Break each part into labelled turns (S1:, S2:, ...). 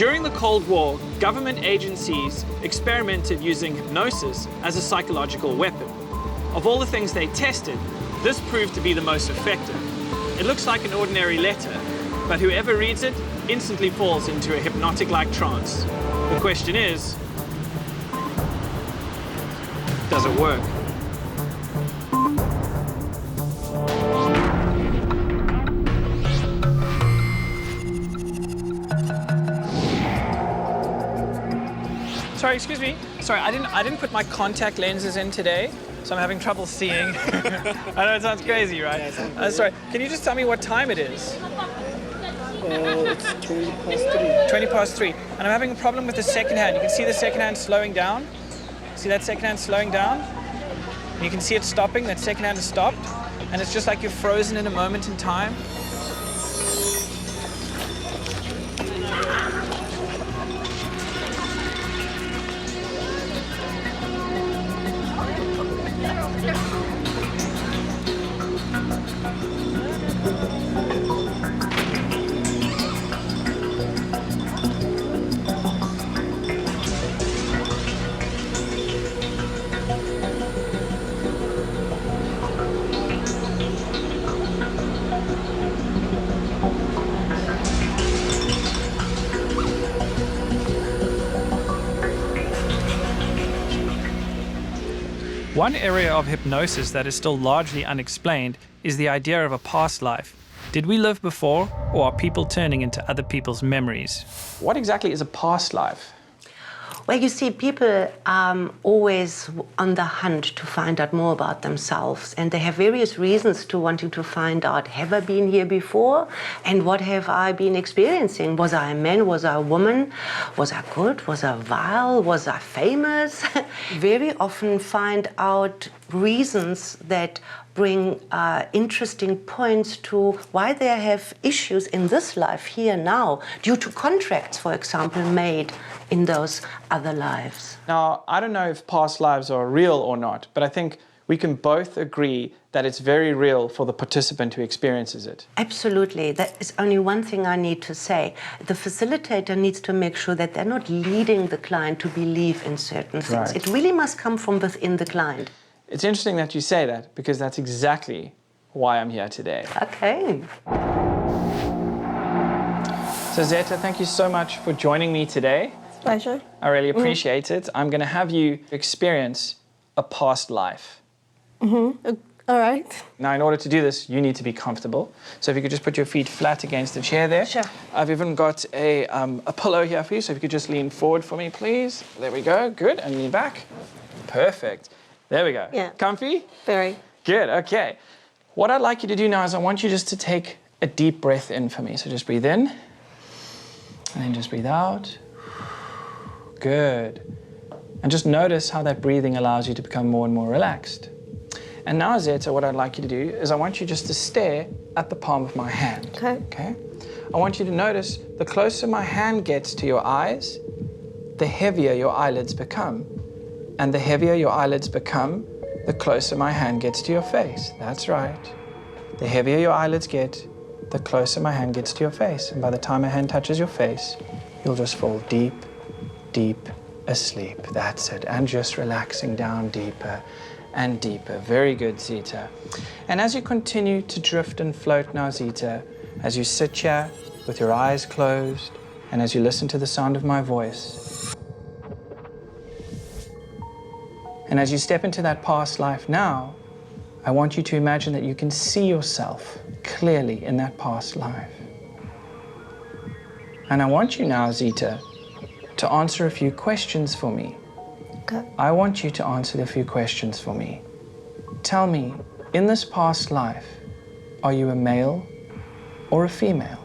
S1: During the Cold War, government agencies experimented using hypnosis as a psychological weapon. Of all the things they tested, this proved to be the most effective. It looks like an ordinary letter, but whoever reads it instantly falls into a hypnotic-like trance. The question is, does it work? Sorry, excuse me. Sorry, I didn't put my contact lenses in today, so I'm having trouble seeing. I know it sounds crazy, right? Sorry, can you just tell me what time it is?
S2: It's 20 past 3.
S1: 20 past 3. And I'm having a problem with the second hand. You can see the second hand slowing down. See that second hand slowing down? And you can see it stopping. That second hand has stopped. And it's just like you're frozen in a moment in time. One area of hypnosis that is still largely unexplained is the idea of a past life. Did we live before, or are people turning into other people's memories? What exactly is a past life?
S3: Well, you see, people are always on the hunt to find out more about themselves, and they have various reasons to wanting to find out, have I been here before, and what have I been experiencing? Was I a man? Was I a woman? Was I good? Was I vile? Was I famous? Very often find out reasons that bring interesting points to why they have issues in this life here now, due to contracts, for example, made in those other lives.
S1: Now, I don't know if past lives are real or not, but I think we can both agree that it's very real for the participant who experiences it.
S3: Absolutely. That is only one thing I need to say. The facilitator needs to make sure that they're not leading the client to believe in certain things.
S1: Right.
S3: It really must come from within the client.
S1: It's interesting that you say that, because that's exactly why I'm here today.
S3: Okay.
S1: So Zeta, thank you so much for joining me today.
S2: Pleasure.
S1: I really appreciate it. I'm going to have you experience a past life.
S2: All right.
S1: Now, in order to do this, you need to be comfortable. So if you could just put your feet flat against the chair there.
S3: Sure.
S1: I've even got a pillow here for you, so if you could just lean forward for me, please. There we go. Good. And lean back. Perfect. There we go.
S2: Yeah.
S1: Comfy?
S2: Very.
S1: Good. Okay. What I'd like you to do now is I want you just to take a deep breath in for me. So just breathe in, and then just breathe out. Good. And just notice how that breathing allows you to become more and more relaxed. And now, Zeta, what I'd like you to do is I want you just to stare at the palm of my hand.
S2: Okay.
S1: Okay? I want you to notice the closer my hand gets to your eyes, the heavier your eyelids become. And the heavier your eyelids become, the closer my hand gets to your face. That's right. The heavier your eyelids get, the closer my hand gets to your face. And by the time my hand touches your face, you'll just fall deep, deep asleep. That's it. And just relaxing down deeper and deeper. Very good, Zeta. And as you continue to drift and float now, Zeta, as you sit here with your eyes closed, and as you listen to the sound of my voice, and as you step into that past life now, I want you to imagine that you can see yourself clearly in that past life. And I want you now, Zeta, to answer a few questions for me.
S2: Okay.
S1: I want you to answer a few questions for me. Tell me, in this past life, are you a male or a female?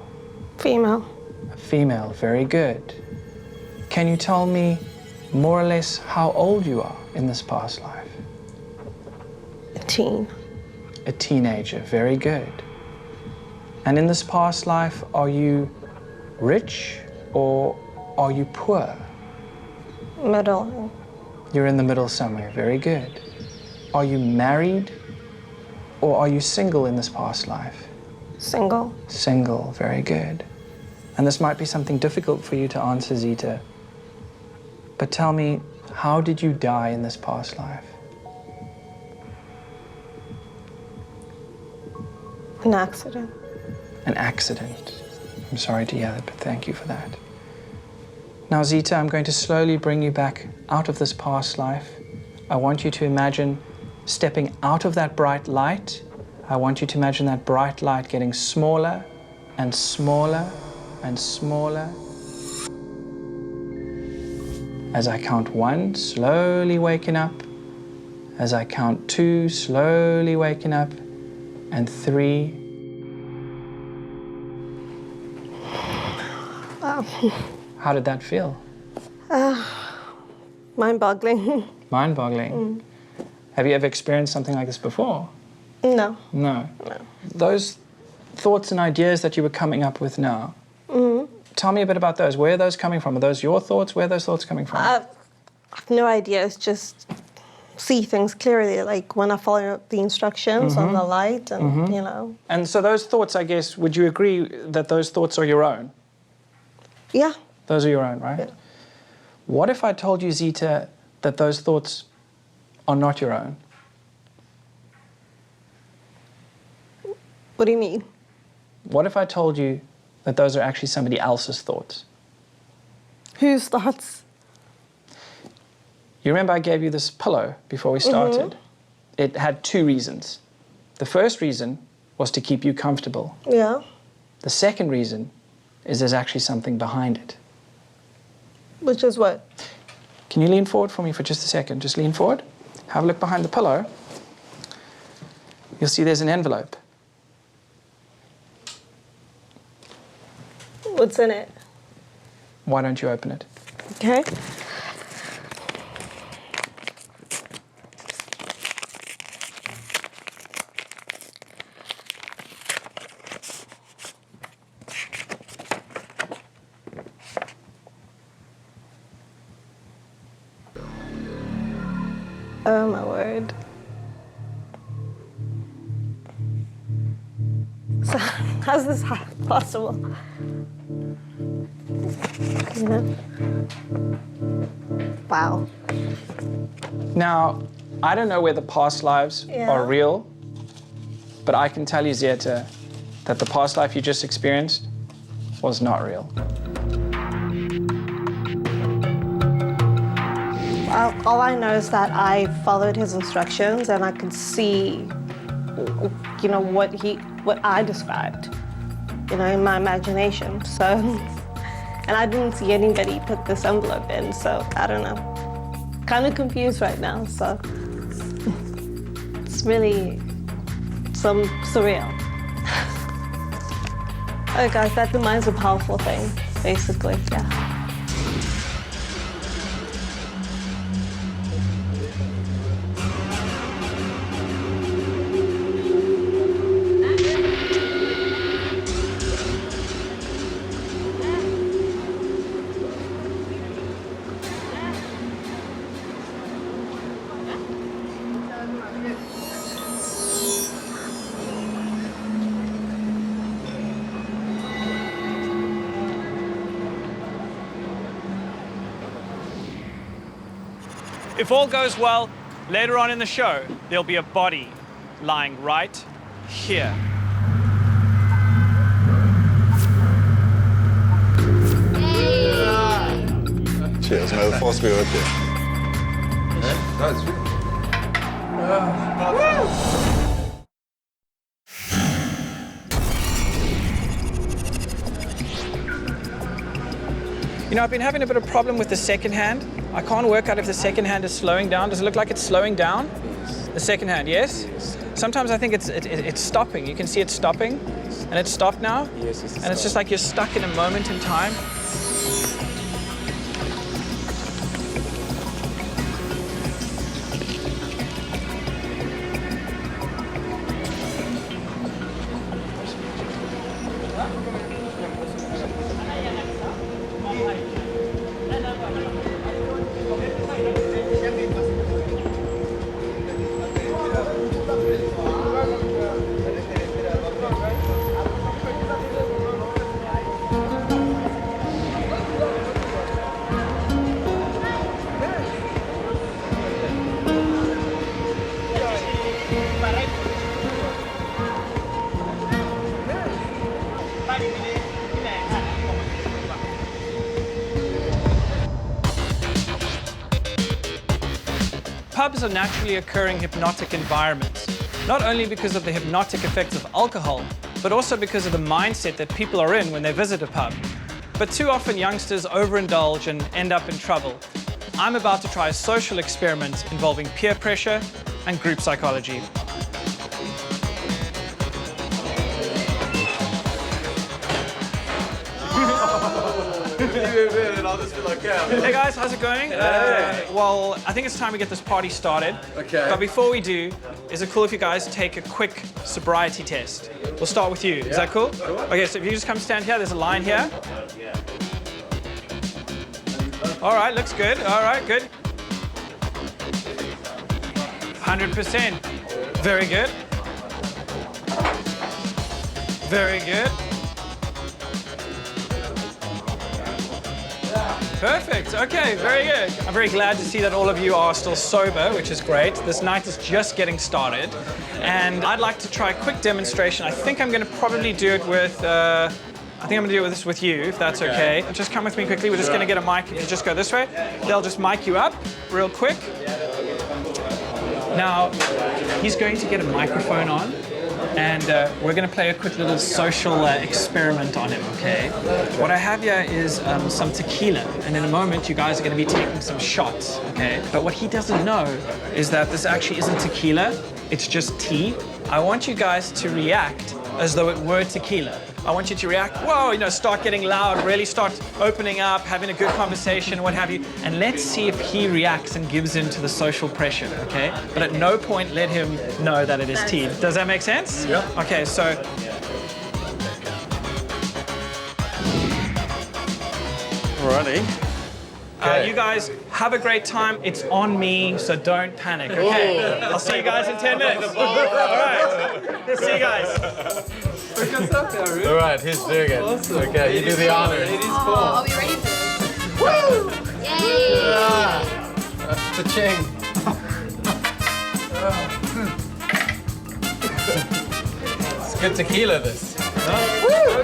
S2: Female.
S1: A female, very good. Can you tell me more or less how old you are in this past life?
S2: A teen.
S1: A teenager, very good. And in this past life, are you rich or are you poor?
S2: Middle.
S1: You're in the middle somewhere, very good. Are you married or are you single in this past life?
S2: Single.
S1: Single, very good. And this might be something difficult for you to answer, Zita. But tell me, how did you die in this past life?
S2: An accident.
S1: An accident. I'm sorry to hear that, but thank you for that. Now, Zita, I'm going to slowly bring you back out of this past life. I want you to imagine stepping out of that bright light. I want you to imagine that bright light getting smaller and smaller and smaller. As I count 1, slowly waking up. As I count 2, slowly waking up. And 3.
S2: Wow.
S1: How did that feel?
S2: Mind-boggling.
S1: Mind-boggling. Have you ever experienced something like this before?
S2: No.
S1: No.
S2: No.
S1: Those thoughts and ideas that you were coming up with now, tell me a bit about those. Where are those coming from? Are those your thoughts? Where are those thoughts coming from?
S2: I've no idea. It's just see things clearly, like when I follow the instructions on the light and, you know.
S1: And so those thoughts, I guess, would you agree that those thoughts are your own?
S2: Yeah.
S1: Those are your own, right?
S2: Yeah.
S1: What if I told you, Zita, that those thoughts are not your own?
S2: What do you mean?
S1: What if I told you that those are actually somebody else's thoughts?
S2: Whose thoughts?
S1: You remember I gave you this pillow before we started? It had 2 reasons. The first reason was to keep you comfortable.
S2: Yeah.
S1: The second reason is there's actually something behind it.
S2: Which is what?
S1: Can you lean forward for me for just a second? Just lean forward. Have a look behind the pillow. You'll see there's an envelope.
S2: What's in it?
S1: Why don't you open it?
S2: Okay. Oh my word. So, how's this possible? You know? Wow.
S1: Now, I don't know whether past lives
S2: Yeah.
S1: are real, but I can tell you, Zeta, that the past life you just experienced was not real.
S2: All I know is that I followed his instructions and I could see, you know, what I described, you know, in my imagination. So, and I didn't see anybody put this envelope in, so I don't know. Kind of confused right now, so it's really surreal. Oh guys, that the mind's a powerful thing, basically, yeah.
S4: If all goes well, later on in the show, there'll be a body lying right here.
S5: Cheers, may the force be with you.
S1: You know, I've been having a bit of problem with the second hand. I can't work out if the second hand is slowing down. Does it look like it's slowing down? Yes. The second hand, yes? Sometimes I think it's stopping. You can see it's stopping, and it's stopped now.
S6: Yes,
S1: and it's just like you're stuck in a moment in time.
S4: clubs are naturally occurring hypnotic environments, not only because of the hypnotic effects of alcohol, but also because of the mindset that people are in when they visit a pub. But too often youngsters overindulge and end up in trouble. I'm about to try a social experiment involving peer pressure and group psychology. Hey guys, how's it going? Well, I think it's time we get this party started.
S6: Okay.
S4: But before we do, is it cool if you guys take a quick sobriety test? We'll start with you. Is that cool? Okay, so if you just come stand here, there's a line here. All right, looks good. All right, good. 100%. Very good. Very good. Perfect. Okay, very good. I'm very glad to see that all of you are still sober, which is great. This night is just getting started. And I'd like to try a quick demonstration. I think I'm going to probably do it with, I think I'm going to do this with you, if that's okay. Just come with me quickly. We're just going to get a mic. If you just go this way, they'll just mic you up real quick. Now, he's going to get a microphone on. And we're going to play a quick little social experiment on him, okay? What I have here is some tequila, and in a moment you guys are going to be taking some shots, okay? But what he doesn't know is that this actually isn't tequila, it's just tea. I want you guys to react as though it were tequila. I want you to react, whoa, you know, start getting loud, really start opening up, having a good conversation, what have you, and let's see if he reacts and gives in to the social pressure, okay? But at no point let him know that it is tea. Does that make sense?
S6: Yeah.
S4: Okay, so.
S6: Alrighty.
S4: You guys have a great time. It's on me, so don't panic, okay? I'll see you guys in 10 minutes. All right. See you guys.
S6: All right, he's doing it. Awesome. Okay, you do the honors.
S7: Are we ready for this? Woo! Yay!
S6: Cha-ching. It's good tequila, this. Woo!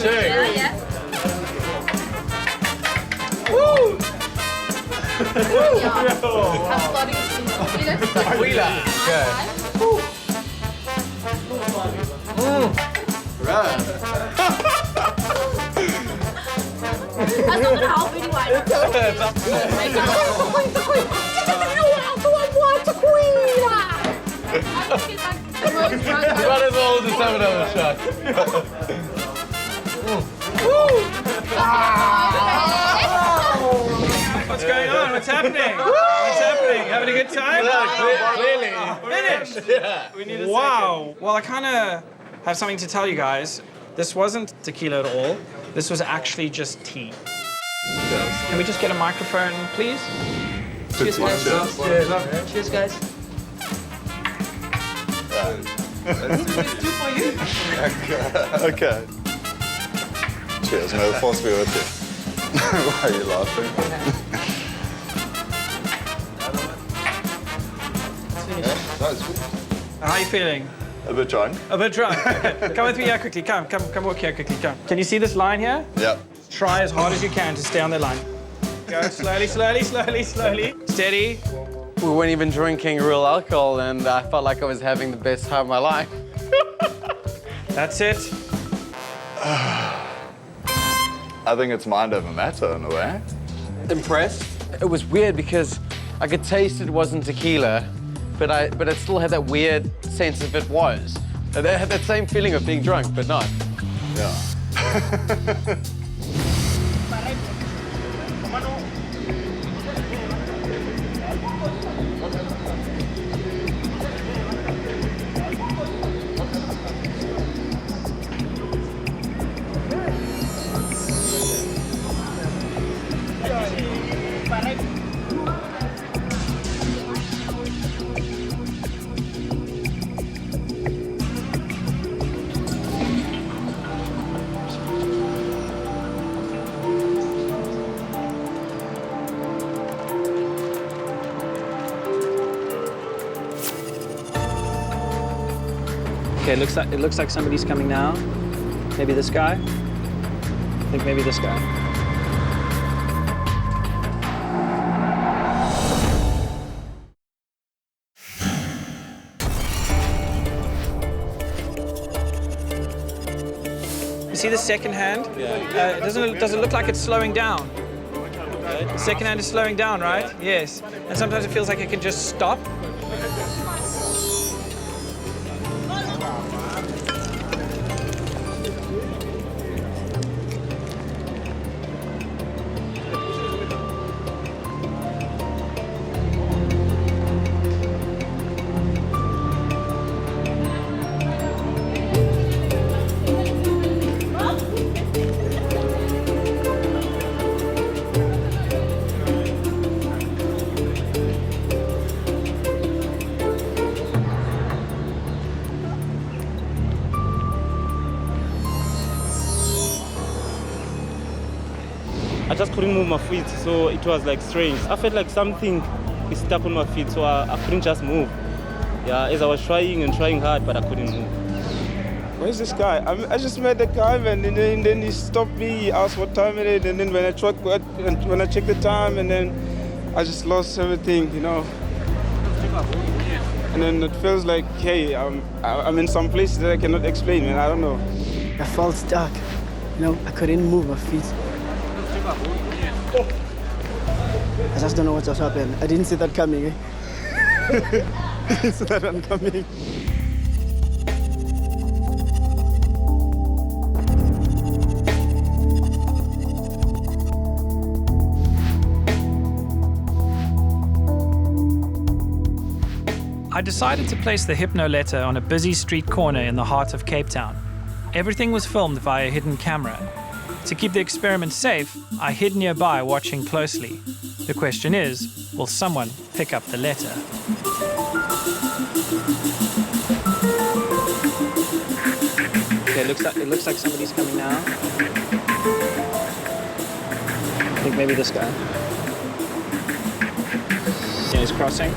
S6: Cha-ching.
S7: Yeah.
S6: Woo!
S7: I'm starting to
S6: Tequila. Okay. Right.
S7: That's not gonna help anyway.
S6: You might as well just have another shot.
S4: What's going on? What's happening? What's happening? Having a good time?
S6: Clearly.
S4: Finished?
S6: Yeah.
S4: Wow. Well, I kind of have something to tell you guys. This wasn't tequila at all. This was actually just tea. Can we just get a microphone, please?
S5: Cheers, guys.
S4: Cheers, guys.
S5: Okay. Cheers. May the force be with you. Why are you laughing?
S4: How are you feeling?
S5: A bit drunk?
S4: A bit drunk. Okay. Come with me here quickly. Come walk here quickly. Come. Can you see this line here?
S5: Yep.
S4: Try as hard as you can to stay on the line. Go slowly, slowly, slowly, slowly. Steady.
S6: We weren't even drinking real alcohol, and I felt like I was having the best time of my life.
S4: That's it.
S5: I think it's mind over matter in a way.
S6: Impressed. It was weird because I could taste it wasn't tequila, but it still had that weird sense of it was. It had that same feeling of being drunk, but not.
S5: Yeah.
S4: Okay, it looks like somebody's coming now. Maybe this guy. I think maybe this guy. see the second hand? Does it look like it's slowing down? The second hand is slowing down, right? Yes. And sometimes it feels like it can just stop.
S8: I just couldn't move my feet, so it was like strange. I felt like something is stuck on my feet, so I couldn't just move. Yeah, as I was trying and trying hard, but I couldn't move.
S9: Where's this guy? I just met the guy, man, and then he stopped me. He asked what time it is, and then when I checked the time, and then I just lost everything, you know. And then it feels like, hey, I'm in some place that I cannot explain, man. I don't know.
S10: I felt stuck. You know, I couldn't move my feet. I just don't know what just happened. I didn't see that coming. I didn't see that one coming.
S4: I decided to place the Hypno-Letter on a busy street corner in the heart of Cape Town. Everything was filmed via hidden camera. To keep the experiment safe, I hid nearby watching closely. The question is, will someone pick up the letter? Okay, it looks like somebody's coming now. I think maybe this guy. Yeah, he's crossing.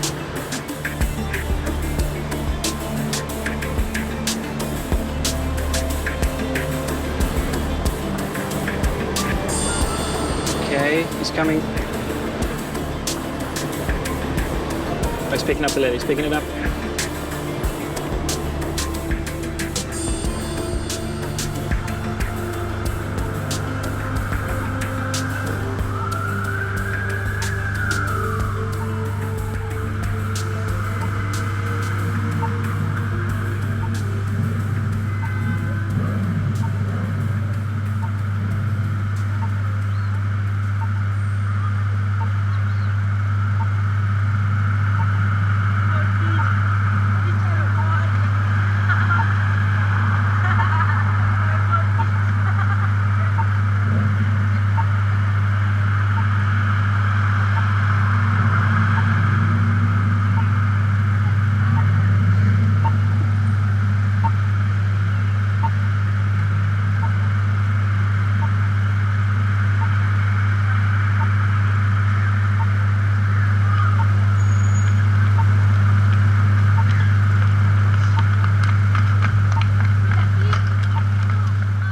S4: Okay, he's coming. Oh, he's picking up the letter, he's picking it up.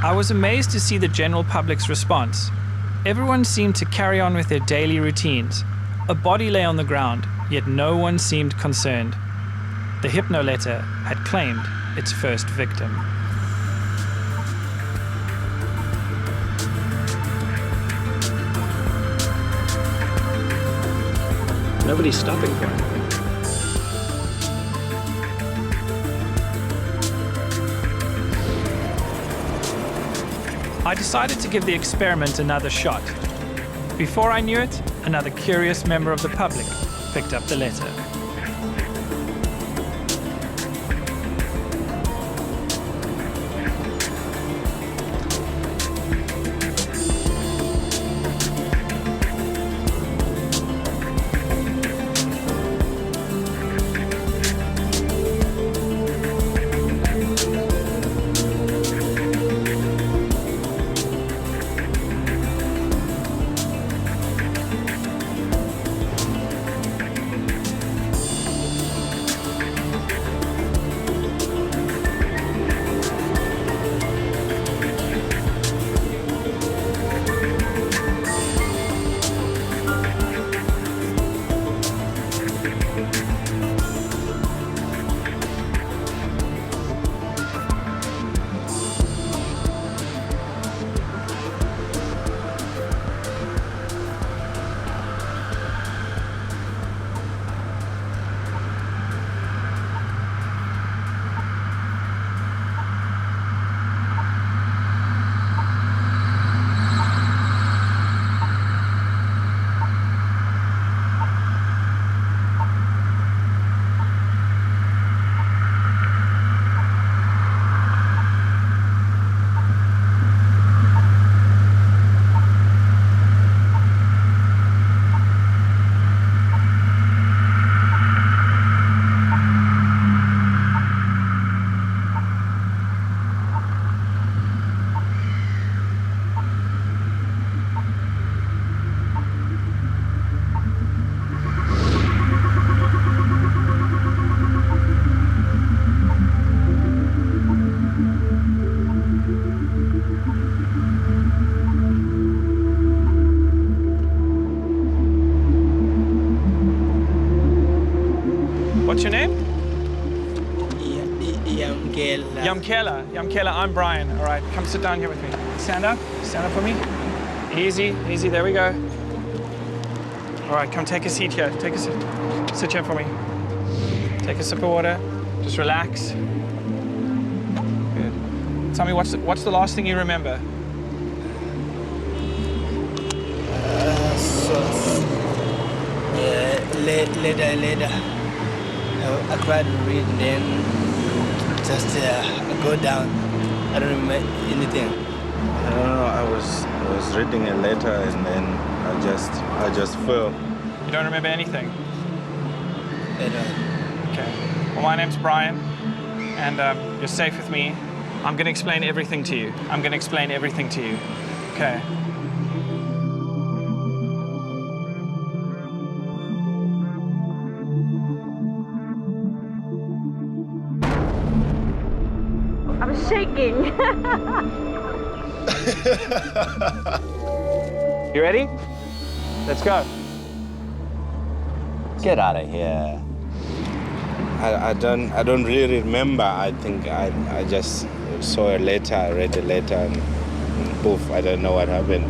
S4: I was amazed to see the general public's response. Everyone seemed to carry on with their daily routines. A body lay on the ground, yet no one seemed concerned. The Hypno-Letter had claimed its first victim. Nobody's stopping for it. I decided to give the experiment another shot. Before I knew it, another curious member of the public picked up the letter. What's your name?
S11: Yamkela.
S4: Yamkela. Yamkela, I'm Brian. All right, come sit down here with me. Stand up for me. Easy, easy, there we go. All right, come take a seat here. Take a seat. Sit here for me. Take a sip of water. Just relax. Good. Tell me, what's the last thing you remember?
S11: Later. I tried to read and then just go down. I don't remember anything.
S9: I don't know. I was reading a letter and then I just fell.
S4: You don't remember anything?
S11: Later.
S4: Okay. Well, my name's Brian, and you're safe with me. I'm going to explain everything to you. Okay.
S12: I'm shaking.
S4: You ready? Let's go.
S11: Get out of here. I don't really remember. I think I just saw a letter, I read the letter, and poof, I don't know what happened.